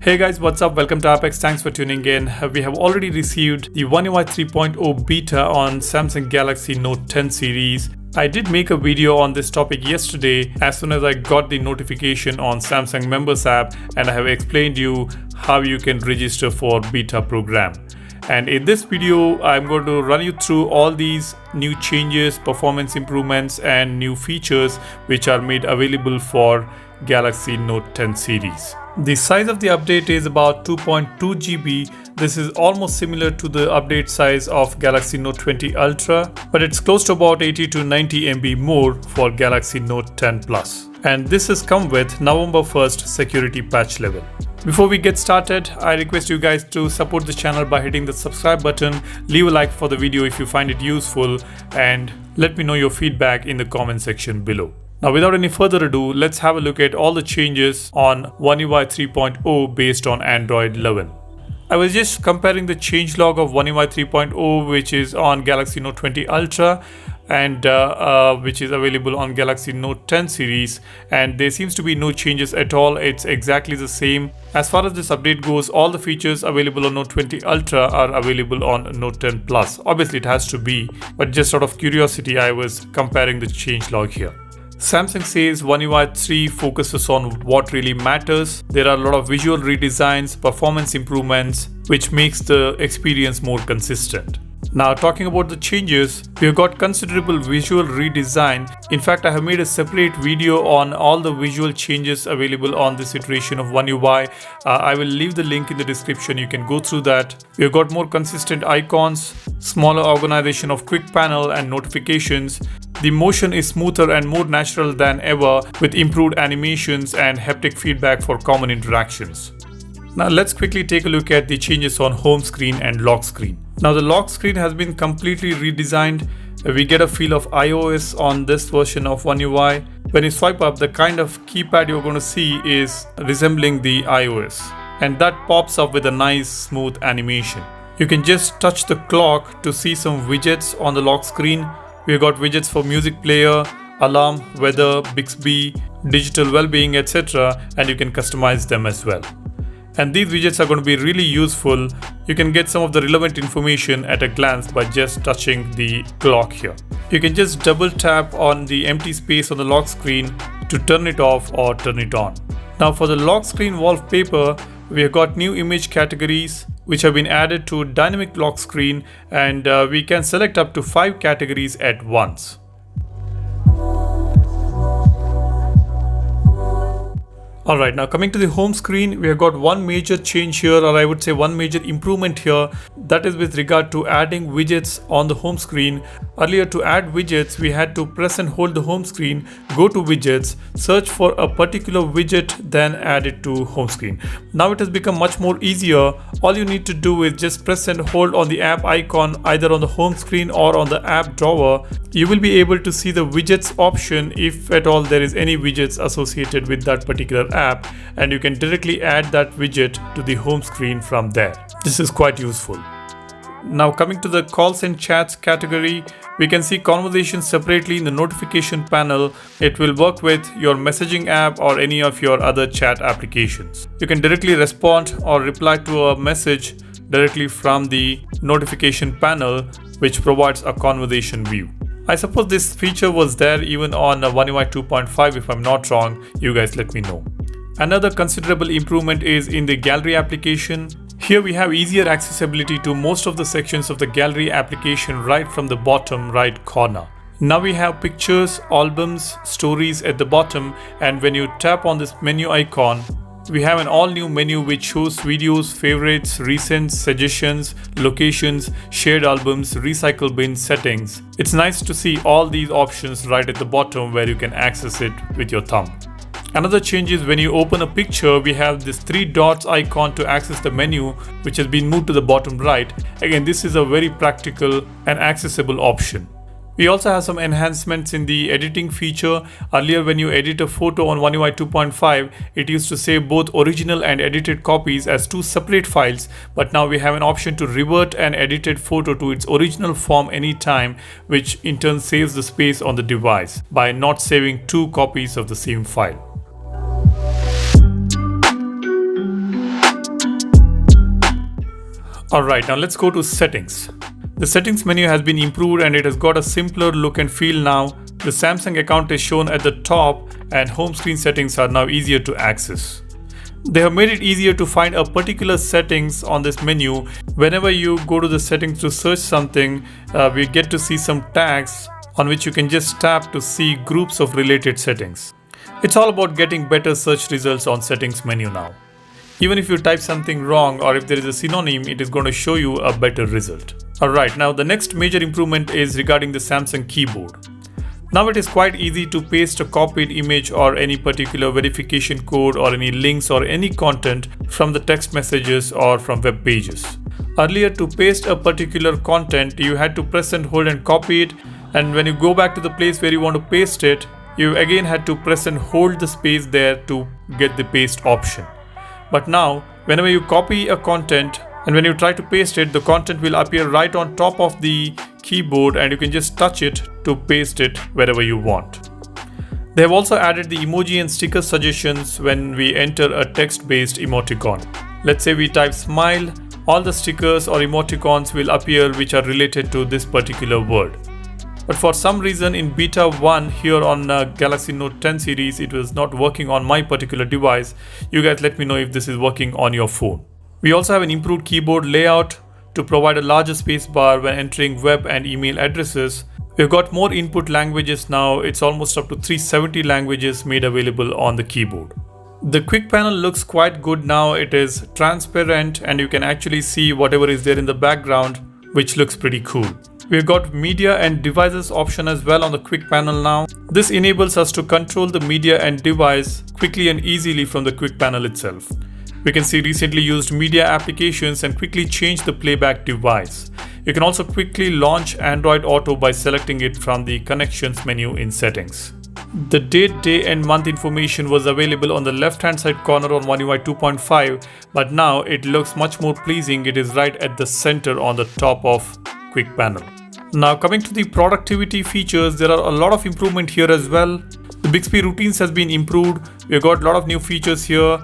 Hey guys, what's up? Welcome to Apex. Thanks for tuning in. We have already received the One UI 3.0 beta on Samsung Galaxy Note 10 series. I did make a video on this topic yesterday as soon as I got the notification on Samsung Members app, and I have explained you how you can register for beta program. And in this video, I'm going to run you through all these new changes, performance improvements, and new features which are made available for Galaxy Note 10 series. The size of the update is about 2.2 GB. This is almost similar to the update size of Galaxy Note 20 Ultra, but it's close to about 80 to 90 MB more for Galaxy Note 10 Plus. And this has come with November 1st security patch level. Before we get started, I request you guys to support the channel by hitting the subscribe button, leave a like for the video if you find it useful, and let me know your feedback in the comment section below. Now, without any further ado, let's have a look at all the changes on One UI 3.0 based on Android 11. I was just comparing the changelog of One UI 3.0, which is on Galaxy Note 20 Ultra and which is available on Galaxy Note 10 series, and there seems to be no changes at all. It's exactly the same. As far as this update goes, all the features available on Note 20 Ultra are available on Note 10 Plus. Obviously it has to be, but just out of curiosity, I was comparing the changelog here. Samsung says One UI 3 focuses on what really matters. There are a lot of visual redesigns, performance improvements, which makes the experience more consistent. Now, talking about the changes, we have got considerable visual redesign. In fact, I have made a separate video on all the visual changes available on this iteration of One UI. I will leave the link in the description. You can go through that. We have got more consistent icons, smaller organization of quick panel and notifications. The motion is smoother and more natural than ever, with improved animations and haptic feedback for common interactions. Now let's quickly take a look at the changes on home screen and lock screen. Now the lock screen has been completely redesigned. We get a feel of iOS on this version of One UI. When you swipe up, the kind of keypad you're going to see is resembling the iOS, and that pops up with a nice smooth animation. You can just touch the clock to see some widgets on the lock screen. We've got widgets for music player, alarm, weather, Bixby, digital well-being, etc., and you can customize them as well. And these widgets are going to be really useful. You can get some of the relevant information at a glance by just touching the clock here. You can just double tap on the empty space on the lock screen to turn it off or turn it on. Now for the lock screen wallpaper, we have got new image categories which have been added to dynamic lock screen, and we can select up to 5 categories at once. Alright, now coming to the home screen, we have got one major change here, or I would say one major improvement here. That is with regard to adding widgets on the home screen. Earlier, to add widgets, we had to press and hold the home screen, go to widgets, search for a particular widget, then add it to home screen. Now it has become much more easier. All you need to do is just press and hold on the app icon either on the home screen or on the app drawer. You will be able to see the widgets option if at all there is any widgets associated with that particular app, and you can directly add that widget to the home screen from there. This is quite useful. Now coming to the calls and chats category, we can see conversations separately in the notification panel. It will work with your messaging app or any of your other chat applications. You can directly respond or reply to a message directly from the notification panel, which provides a conversation view. I suppose this feature was there even on One UI 2.5 if I'm not wrong. You guys let me know. Another considerable improvement is in the gallery application. Here we have easier accessibility to most of the sections of the gallery application right from the bottom right corner. Now we have pictures, albums, stories at the bottom, and when you tap on this menu icon, we have an all new menu which shows videos, favorites, recent, suggestions, locations, shared albums, recycle bin settings. It's nice to see all these options right at the bottom where you can access it with your thumb. Another change is when you open a picture, we have this 3 dots icon to access the menu, which has been moved to the bottom right. Again, this is a very practical and accessible option. We also have some enhancements in the editing feature. Earlier, when you edit a photo on One UI 2.5, it used to save both original and edited copies as 2 separate files, but now we have an option to revert an edited photo to its original form anytime, which in turn saves the space on the device by not saving 2 copies of the same file. Alright, now let's go to settings. The settings menu has been improved and it has got a simpler look and feel now. The Samsung account is shown at the top and home screen settings are now easier to access. They have made it easier to find a particular settings on this menu. Whenever you go to the settings to search something, we get to see some tags on which you can just tap to see groups of related settings. It's all about getting better search results on settings menu now. Even if you type something wrong or if there is a synonym, it is going to show you a better result. Alright, now the next major improvement is regarding the Samsung keyboard. Now it is quite easy to paste a copied image or any particular verification code or any links or any content from the text messages or from web pages. Earlier, to paste a particular content, you had to press and hold and copy it, and when you go back to the place where you want to paste it, you again had to press and hold the space there to get the paste option. But now, whenever you copy a content and when you try to paste it, the content will appear right on top of the keyboard and you can just touch it to paste it wherever you want. They have also added the emoji and sticker suggestions when we enter a text-based emoticon. Let's say we type smile, all the stickers or emoticons will appear which are related to this particular word. But for some reason in beta 1 here on Galaxy Note 10 series, it was not working on my particular device. You guys let me know if this is working on your phone. We also have an improved keyboard layout to provide a larger space bar when entering web and email addresses. We've got more input languages now. It's almost up to 370 languages made available on the keyboard. The quick panel looks quite good now. It is transparent and you can actually see whatever is there in the background, which looks pretty cool. We've got media and devices option as well on the quick panel now. This enables us to control the media and device quickly and easily from the quick panel itself. We can see recently used media applications and quickly change the playback device. You can also quickly launch Android Auto by selecting it from the connections menu in settings. The date, day and month information was available on the left hand side corner on One UI 2.5, but now it looks much more pleasing. It is right at the center on the top of quick panel. Now coming to the productivity features, there are a lot of improvement here as well. The Bixby routines has been improved. We've got a lot of new features here.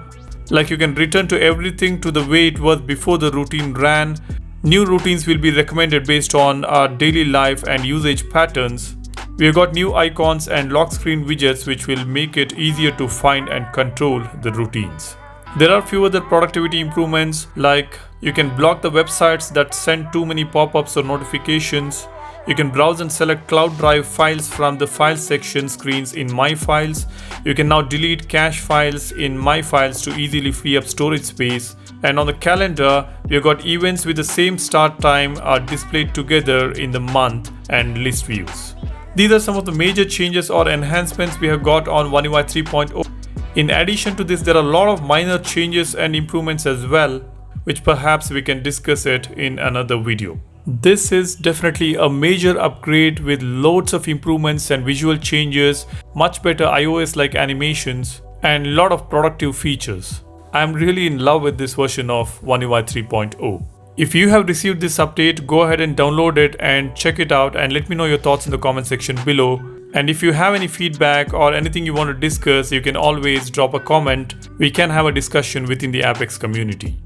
Like you can return to everything to the way it was before the routine ran. New routines will be recommended based on our daily life and usage patterns. We have got new icons and lock screen widgets which will make it easier to find and control the routines. There are few other productivity improvements, like you can block the websites that send too many pop-ups or notifications. You can browse and select cloud drive files from the file section screens in My Files. You can now delete cache files in My Files to easily free up storage space. And on the calendar, we've got events with the same start time are displayed together in the month and list views. These are some of the major changes or enhancements we have got on One UI 3.0. In addition to this, there are a lot of minor changes and improvements as well, which perhaps we can discuss it in another video. This is definitely a major upgrade with loads of improvements and visual changes, much better iOS-like animations, and a lot of productive features. I'm really in love with this version of One UI 3.0. If you have received this update, go ahead and download it and check it out and let me know your thoughts in the comment section below. And if you have any feedback or anything you want to discuss, you can always drop a comment. We can have a discussion within the Apex community.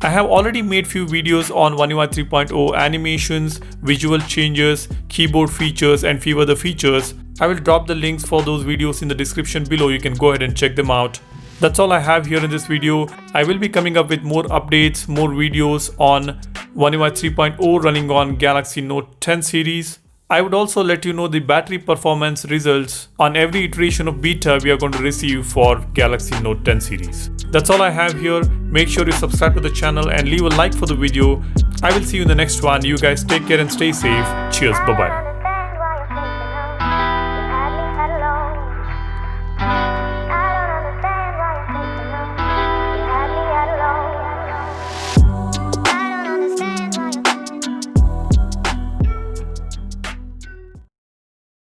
I have already made few videos on One UI 3.0 animations, visual changes, keyboard features and few other features. I will drop the links for those videos in the description below. You can go ahead and check them out. That's all I have here in this video. I will be coming up with more updates, more videos on One UI 3.0 running on Galaxy Note 10 series. I would also let you know the battery performance results on every iteration of beta we are going to receive for Galaxy Note 10 series. That's all I have here. Make sure you subscribe to the channel and leave a like for the video. I will see you in the next one. You guys take care and stay safe. Cheers. Bye-bye.